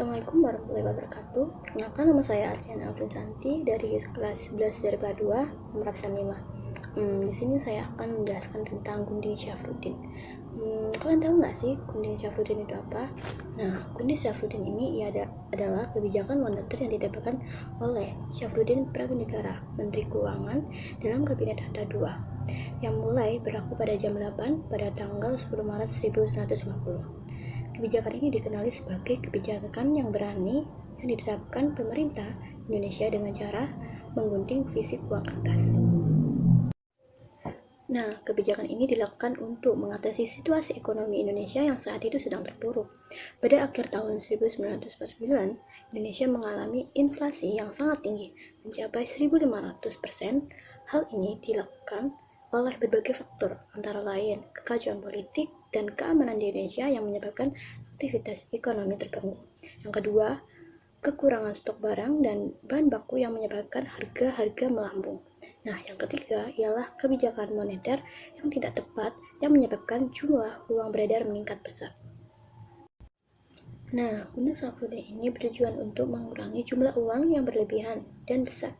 Assalamualaikum warahmatullahi wabarakatuh. Perkenalkan, nama saya Ardiana Santi dari kelas 11 dari PA2 nomor absen 5. Di sini saya akan menjelaskan tentang Gunting Syafruddin. Kalian tahu nggak sih Gunting Syafruddin itu apa? Nah, Gunting Syafruddin ini adalah kebijakan moneter yang didapatkan oleh Syafruddin Pragunegara, Menteri Keuangan dalam Kabinet Hatta II, yang mulai berlaku pada jam 8 pada tanggal 10 Maret 1950. Kebijakan ini dikenali sebagai kebijakan yang berani yang diterapkan pemerintah Indonesia dengan cara menggunting fisik uang kertas. Nah, kebijakan ini dilakukan untuk mengatasi situasi ekonomi Indonesia yang saat itu sedang terpuruk. Pada akhir tahun 1949, Indonesia mengalami inflasi yang sangat tinggi, mencapai 1.500%. Hal ini dilakukan oleh berbagai faktor, antara lain kekacauan politik dan keamanan di Indonesia yang menyebabkan aktivitas ekonomi terganggu. Yang kedua, kekurangan stok barang dan bahan baku yang menyebabkan harga-harga melambung. Nah, yang ketiga ialah kebijakan moneter yang tidak tepat yang menyebabkan jumlah uang beredar meningkat pesat. Nah, Gunting Syafruddin ini bertujuan untuk mengurangi jumlah uang yang berlebihan dan besar,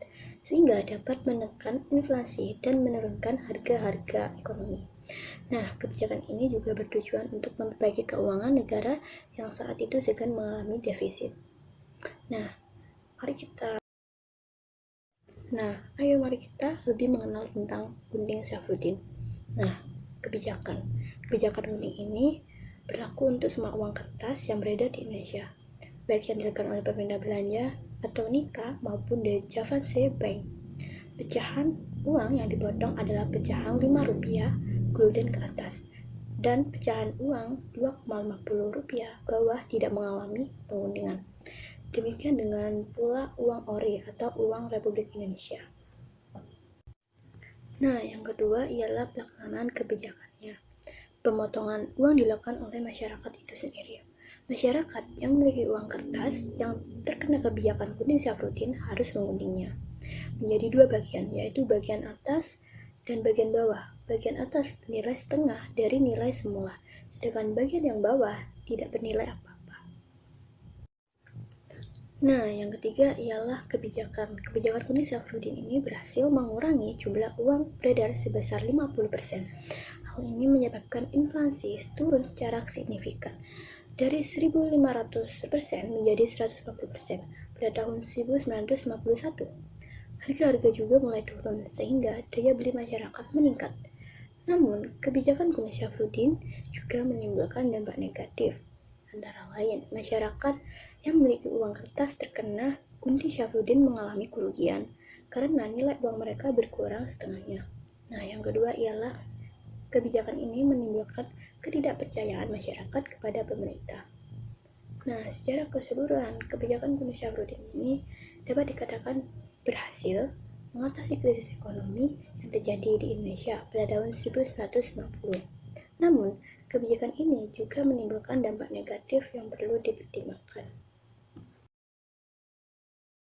sehingga dapat menekan inflasi dan menurunkan harga-harga ekonomi. Nah, kebijakan ini juga bertujuan untuk memperbaiki keuangan negara yang saat itu sedang mengalami defisit. Nah, mari kita lebih mengenal tentang Gunting Syafruddin. Nah, kebijakan Gunting ini berlaku untuk semua uang kertas yang beredar di Indonesia, baik yang dilakukan oleh pemerintah belanja atau nikah maupun dari Javance Bank. Pecahan uang yang dipotong adalah pecahan Rp5 gulden ke atas, dan pecahan uang Rp2,50 bawah tidak mengalami penggundingan. Demikian dengan pula uang ori atau uang Republik Indonesia. Nah, yang kedua ialah pelaksanaan kebijakannya. Pemotongan uang dilakukan oleh masyarakat itu sendiri. Masyarakat yang memiliki uang kertas yang terkena kebijakan Gunting Syafruddin harus mengundinya menjadi dua bagian, yaitu bagian atas dan bagian bawah. Bagian atas bernilai setengah dari nilai semula, sedangkan bagian yang bawah tidak bernilai apa-apa. Nah, yang ketiga ialah kebijakan. Kebijakan Gunting Syafruddin ini berhasil mengurangi jumlah uang beredar sebesar 50%. Hal ini menyebabkan inflasi turun secara signifikan dari 1.500% menjadi 150% pada tahun 1951. Harga-harga juga mulai turun sehingga daya beli masyarakat meningkat. Namun, kebijakan Gunting Syafruddin juga menimbulkan dampak negatif. Antara lain, masyarakat yang memiliki uang kertas terkena Gunting Syafruddin mengalami kerugian karena nilai uang mereka berkurang setengahnya. Nah, yang kedua ialah kebijakan ini menimbulkan ketidakpercayaan masyarakat kepada pemerintah. Nah, secara keseluruhan, kebijakan Gunting Syafruddin ini dapat dikatakan berhasil mengatasi krisis ekonomi yang terjadi di Indonesia pada tahun 1990. Namun, kebijakan ini juga menimbulkan dampak negatif yang perlu dipertimbangkan.